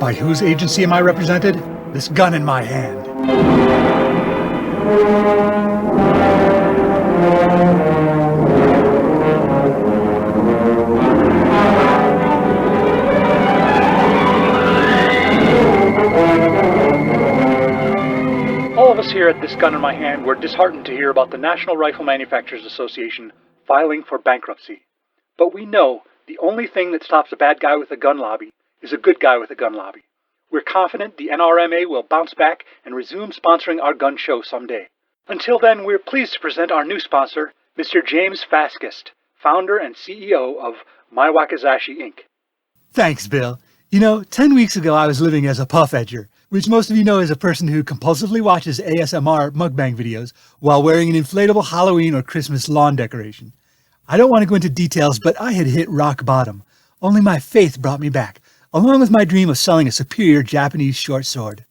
By whose agency am I represented? This gun in my hand. All of us here at This Gun in My Hand were disheartened to hear about the National Rifle Manufacturers Association filing for bankruptcy. But we know the only thing that stops a bad guy with a gun lobby is a good guy with a gun lobby. We're confident the NRMA will bounce back and resume sponsoring our gun show someday. Until then, we're pleased to present our new sponsor, Mr. James Faskist, founder and CEO of My Wakizashi Inc. Thanks, Bill. 10 weeks ago I was living as a puff edger, which most of you know is a person who compulsively watches ASMR mukbang videos while wearing an inflatable Halloween or Christmas lawn decoration. I don't want to go into details, but I had hit rock bottom. Only my faith brought me back, along with my dream of selling a superior Japanese short sword.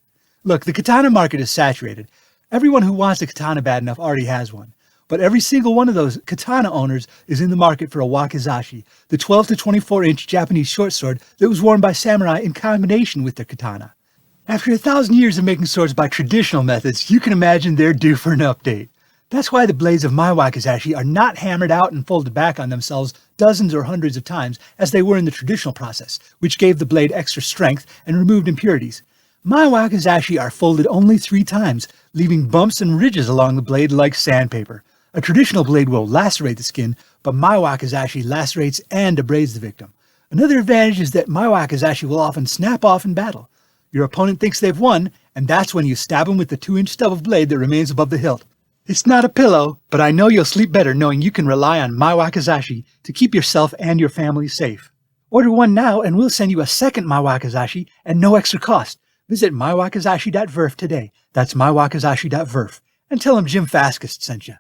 Look, the katana market is saturated. Everyone who wants a katana bad enough already has one. But every single one of those katana owners is in the market for a wakizashi, the 12 to 24-inch Japanese short sword that was worn by samurai in combination with their katana. After 1,000 years of making swords by traditional methods, you can imagine they're due for an update. That's why the blades of my wakizashi are not hammered out and folded back on themselves dozens or hundreds of times as they were in the traditional process, which gave the blade extra strength and removed impurities. My wakizashi are folded only 3 times, leaving bumps and ridges along the blade like sandpaper. A traditional blade will lacerate the skin, but my wakizashi lacerates and abrades the victim. Another advantage is that my wakizashi will often snap off in battle. Your opponent thinks they've won, and that's when you stab them with the 2-inch stub of blade that remains above the hilt. It's not a pillow, but I know you'll sleep better knowing you can rely on my wakizashi to keep yourself and your family safe. Order one now and we'll send you a second my wakizashi at no extra cost. Visit mywakizashi.verf today. That's mywakizashi.verf. And tell them Jim Faskist sent you.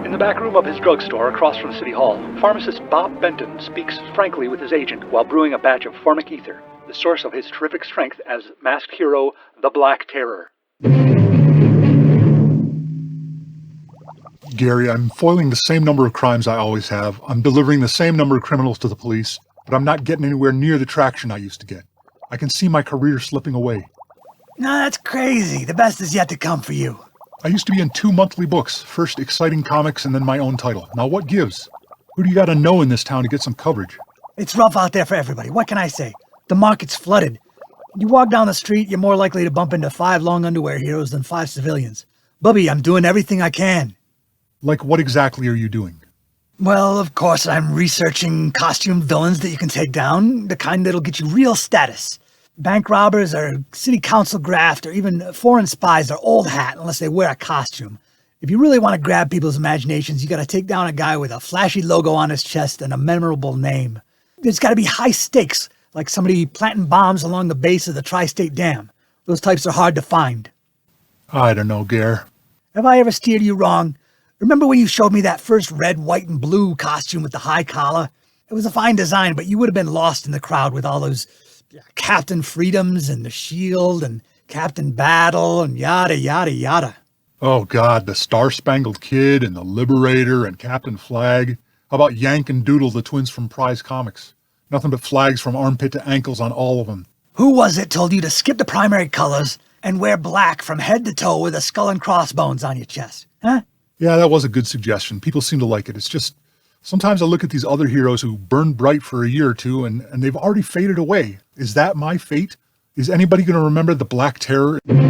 In the back room of his drugstore across from City Hall, pharmacist Bob Benton speaks frankly with his agent while brewing a batch of formic ether, the source of his terrific strength as masked hero, the Black Terror. Gary, I'm foiling the same number of crimes I always have. I'm delivering the same number of criminals to the police, but I'm not getting anywhere near the traction I used to get. I can see my career slipping away. No, that's crazy. The best is yet to come for you. I used to be in 2 monthly books, first Exciting Comics and then my own title. Now what gives? Who do you gotta know in this town to get some coverage? It's rough out there for everybody. What can I say? The market's flooded. You walk down the street, you're more likely to bump into 5 long underwear heroes than 5 civilians. Bubbe, I'm doing everything I can. Like what exactly are you doing? Well, of course, I'm researching costume villains that you can take down, the kind that'll get you real status. Bank robbers or city council graft or even foreign spies are old hat unless they wear a costume. If you really want to grab people's imaginations, you gotta take down a guy with a flashy logo on his chest and a memorable name. There's gotta be high stakes, like somebody planting bombs along the base of the Tri-State Dam. Those types are hard to find. I don't know, Gare. Have I ever steered you wrong? Remember when you showed me that first red, white, and blue costume with the high collar? It was a fine design, but you would have been lost in the crowd with all those Captain Freedoms and the Shield and Captain Battle and yada, yada, yada. Oh, God, the Star-Spangled Kid and the Liberator and Captain Flag. How about Yank and Doodle, the twins from Prize Comics? Nothing but flags from armpit to ankles on all of them. Who was it told you to skip the primary colors and wear black from head to toe with a skull and crossbones on your chest? Huh? Yeah, that was a good suggestion. People seem to like it. It's just, sometimes I look at these other heroes who burned bright for a year or two and they've already faded away. Is that my fate? Is anybody going to remember the Black Terror in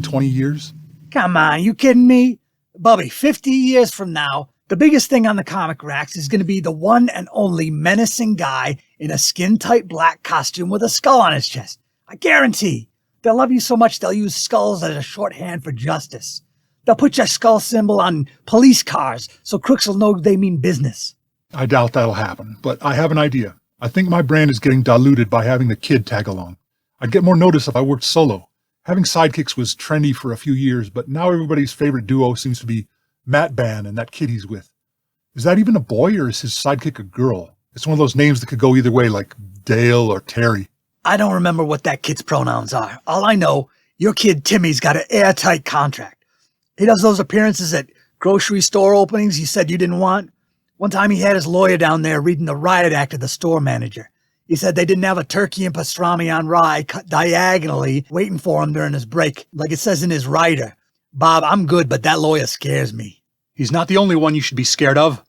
20 years? Come on, you kidding me? Bubbe, 50 years from now, the biggest thing on the comic racks is going to be the one and only menacing guy in a skin-tight black costume with a skull on his chest. I guarantee. They'll love you so much they'll use skulls as a shorthand for justice. They'll put your skull symbol on police cars so crooks will know they mean business. I doubt that'll happen, but I have an idea. I think my brand is getting diluted by having the kid tag along. I'd get more notice if I worked solo. Having sidekicks was trendy for a few years, but now everybody's favorite duo seems to be Matt Ban and that kid he's with. Is that even a boy or is his sidekick a girl? It's one of those names that could go either way, like Dale or Terry. I don't remember what that kid's pronouns are. All I know, your kid Timmy's got an airtight contract. He does those appearances at grocery store openings you said you didn't want. One time he had his lawyer down there reading the riot act to the store manager. He said they didn't have a turkey and pastrami on rye cut diagonally waiting for him during his break, like it says in his rider. Bob, I'm good, but that lawyer scares me. He's not the only one you should be scared of.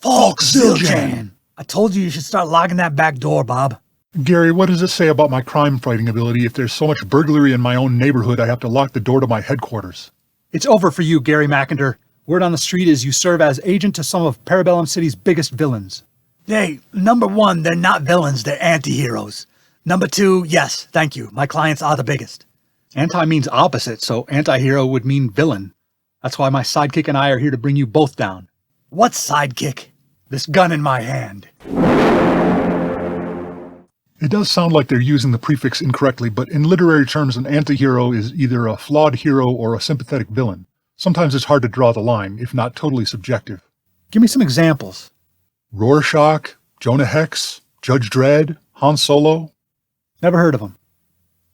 Falk Zildjian! I told you should start locking that back door, Bob. Gary, what does it say about my crime-fighting ability if there's so much burglary in my own neighborhood I have to lock the door to my headquarters? It's over for you, Gary McIntyre. Word on the street is you serve as agent to some of Parabellum City's biggest villains. Hey, number one, they're not villains, they're anti-heroes. Number two, yes, thank you, my clients are the biggest. Anti means opposite, so anti-hero would mean villain. That's why my sidekick and I are here to bring you both down. What sidekick? This gun in my hand. It does sound like they're using the prefix incorrectly, but in literary terms, an anti-hero is either a flawed hero or a sympathetic villain. Sometimes it's hard to draw the line, if not totally subjective. Give me some examples. Rorschach, Jonah Hex, Judge Dredd, Han Solo. Never heard of him.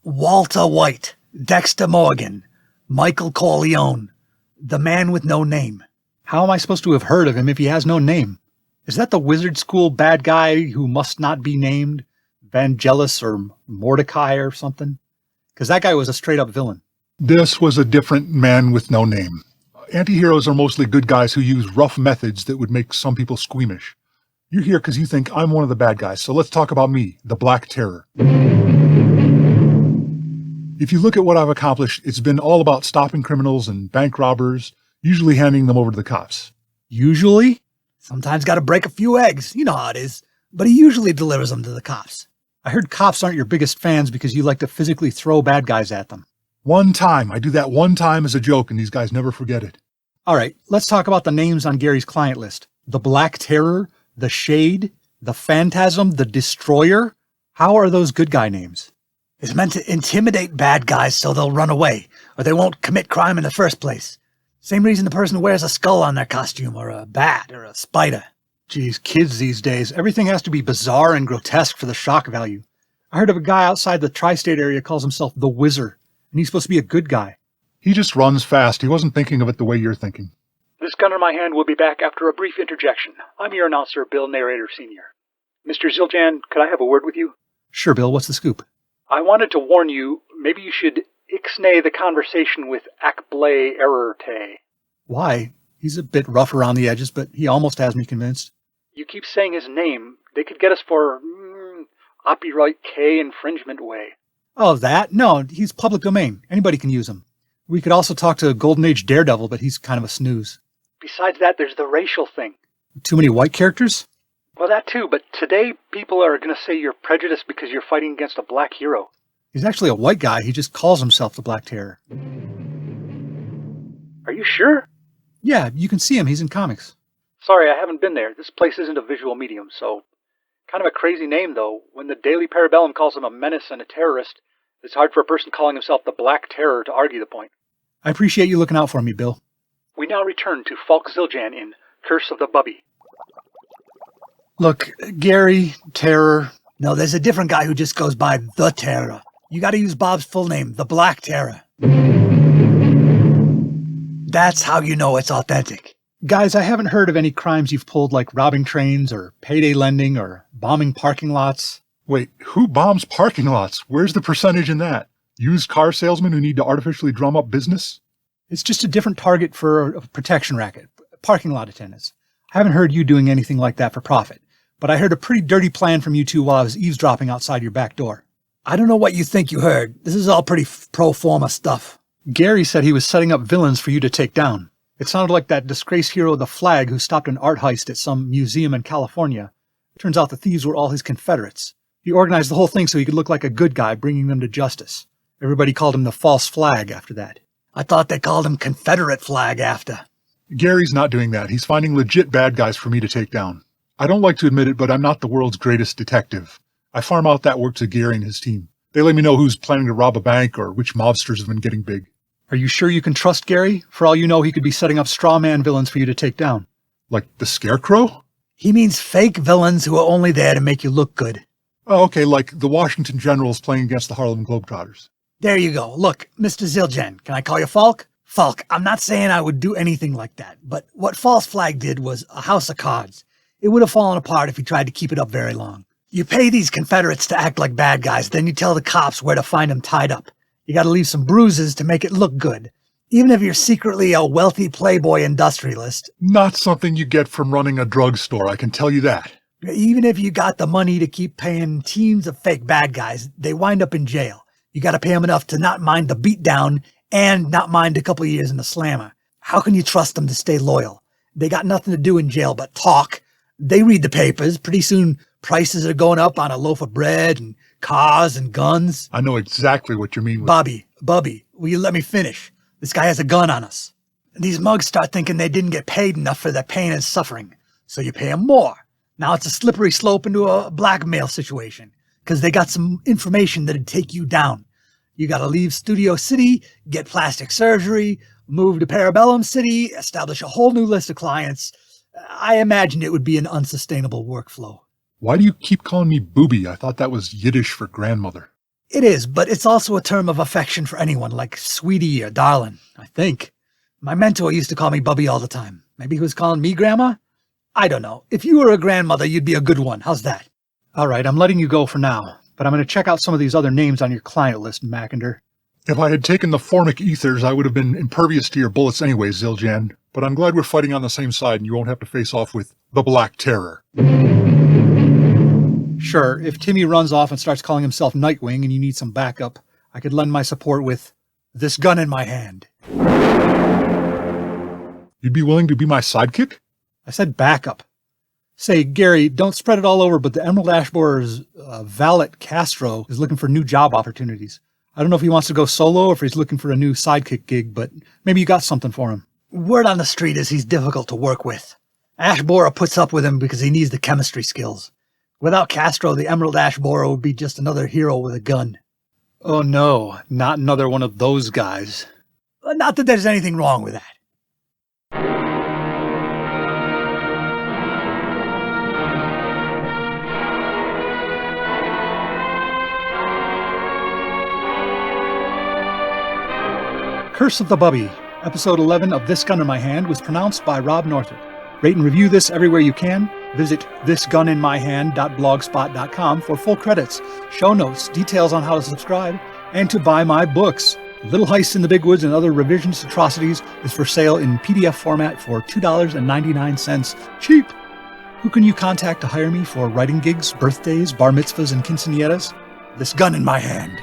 Walter White, Dexter Morgan, Michael Corleone, the man with no name. How am I supposed to have heard of him if he has no name? Is that the wizard school bad guy who must not be named? Vangelis or Mordecai or something? Because that guy was a straight-up villain. This was a different man with no name. Anti-heroes are mostly good guys who use rough methods that would make some people squeamish. You're here because you think I'm one of the bad guys, so let's talk about me, the Black Terror. If you look at what I've accomplished, it's been all about stopping criminals and bank robbers, usually handing them over to the cops. Usually? Sometimes gotta break a few eggs, you know how it is. But he usually delivers them to the cops. I heard cops aren't your biggest fans because you like to physically throw bad guys at them. One time. I do that one time as a joke, and these guys never forget it. All right, let's talk about the names on Gary's client list. The Black Terror, the Shade, the Phantasm, the Destroyer. How are those good guy names? It's meant to intimidate bad guys so they'll run away, or they won't commit crime in the first place. Same reason the person wears a skull on their costume, or a bat, or a spider. Geez, kids these days, everything has to be bizarre and grotesque for the shock value. I heard of a guy outside the tri-state area calls himself the Wizard, and he's supposed to be a good guy. He just runs fast. He wasn't thinking of it the way you're thinking. This gun in my hand will be back after a brief interjection. I'm your announcer, Bill Narrator Sr. Mr. Zildjian, could I have a word with you? Sure, Bill. What's the scoop? I wanted to warn you, maybe you should ixnay the conversation with Akblay Ererte. Why? He's a bit rough around the edges, but he almost has me convinced. You keep saying his name. They could get us for copyright K infringement way. Oh, that? No, he's public domain. Anybody can use him. We could also talk to Golden Age Daredevil, but he's kind of a snooze. Besides that, there's the racial thing. Too many white characters? Well, that too, but today people are going to say you're prejudiced because you're fighting against a black hero. He's actually a white guy. He just calls himself the Black Terror. Are you sure? Yeah, you can see him. He's in comics. Sorry, I haven't been there. This place isn't a visual medium, so... Kind of a crazy name, though. When the Daily Parabellum calls him a menace and a terrorist, it's hard for a person calling himself the Black Terror to argue the point. I appreciate you looking out for me, Bill. We now return to Falk Zildjian in Curse of the Bubbe. Look, Gary, Terror... No, there's a different guy who just goes by The Terror. You gotta use Bob's full name, the Black Terror. That's how you know it's authentic. Guys, I haven't heard of any crimes you've pulled like robbing trains or payday lending or bombing parking lots. Wait, who bombs parking lots? Where's the percentage in that? Used car salesmen who need to artificially drum up business? It's just a different target for a protection racket. Parking lot attendants. I haven't heard you doing anything like that for profit, but I heard a pretty dirty plan from you two while I was eavesdropping outside your back door. I don't know what you think you heard. This is all pretty pro forma stuff. Gary said he was setting up villains for you to take down. It sounded like that disgraced hero The Flag who stopped an art heist at some museum in California. Turns out the thieves were all his Confederates. He organized the whole thing so he could look like a good guy, bringing them to justice. Everybody called him the False Flag after that. I thought they called him Confederate Flag after. Gary's not doing that. He's finding legit bad guys for me to take down. I don't like to admit it, but I'm not the world's greatest detective. I farm out that work to Gary and his team. They let me know who's planning to rob a bank or which mobsters have been getting big. Are you sure you can trust Gary? For all you know, he could be setting up straw man villains for you to take down. Like the Scarecrow? He means fake villains who are only there to make you look good. Oh, okay, like the Washington Generals playing against the Harlem Globetrotters. There you go. Look, Mr. Zildjian, can I call you Falk? Falk, I'm not saying I would do anything like that, but what False Flag did was a house of cards. It would have fallen apart if he tried to keep it up very long. You pay these Confederates to act like bad guys, then you tell the cops where to find them tied up. You gotta leave some bruises to make it look good. Even if you're secretly a wealthy playboy industrialist. Not something you get from running a drugstore, I can tell you that. Even if you got the money to keep paying teams of fake bad guys, they wind up in jail. You gotta pay them enough to not mind the beatdown and not mind a couple of years in the slammer. How can you trust them to stay loyal? They got nothing to do in jail but talk. They read the papers. Pretty soon, prices are going up on a loaf of bread and cars and guns. I know exactly what you mean. Bubbe, will you let me finish? This guy has a gun on us. These mugs start thinking they didn't get paid enough for their pain and suffering, so you pay them more. Now it's a slippery slope into a blackmail situation, because they got some information that'd take you down. You gotta leave Studio City, get plastic surgery, move to Parabellum City, establish a whole new list of clients. I imagined it would be an unsustainable workflow. Why do you keep calling me Booby? I thought that was Yiddish for grandmother. It is, but it's also a term of affection for anyone, like sweetie or darling, I think. My mentor used to call me Bubby all the time. Maybe he was calling me Grandma? I don't know. If you were a grandmother, you'd be a good one. How's that? All right, I'm letting you go for now, but I'm going to check out some of these other names on your client list, Mackinder. If I had taken the formic ethers, I would have been impervious to your bullets anyway, Zildjian. But I'm glad we're fighting on the same side and you won't have to face off with the Black Terror. Sure, if Timmy runs off and starts calling himself Nightwing and you need some backup, I could lend my support with this gun in my hand. You'd be willing to be my sidekick? I said backup. Say, Gary, don't spread it all over, but the Emerald Ash Borer's valet Castro is looking for new job opportunities. I don't know if he wants to go solo or if he's looking for a new sidekick gig, but maybe you got something for him. Word on the street is he's difficult to work with. Ash Borer puts up with him because he needs the chemistry skills. Without Castro, the Emerald Ash Borer would be just another hero with a gun. Oh no, not another one of those guys. Not that there's anything wrong with that. Curse of the Bubbe, episode 11 of This Gun in My Hand was pronounced by Rob Northup. Rate and review this everywhere you can. Visit thisguninmyhand.blogspot.com for full credits, show notes, details on how to subscribe, and to buy my books. Little Heists in the Big Woods and Other Revisionist Atrocities is for sale in PDF format for $2.99. Cheap! Who can you contact to hire me for writing gigs, birthdays, bar mitzvahs, and quinceañeras? This Gun in My Hand.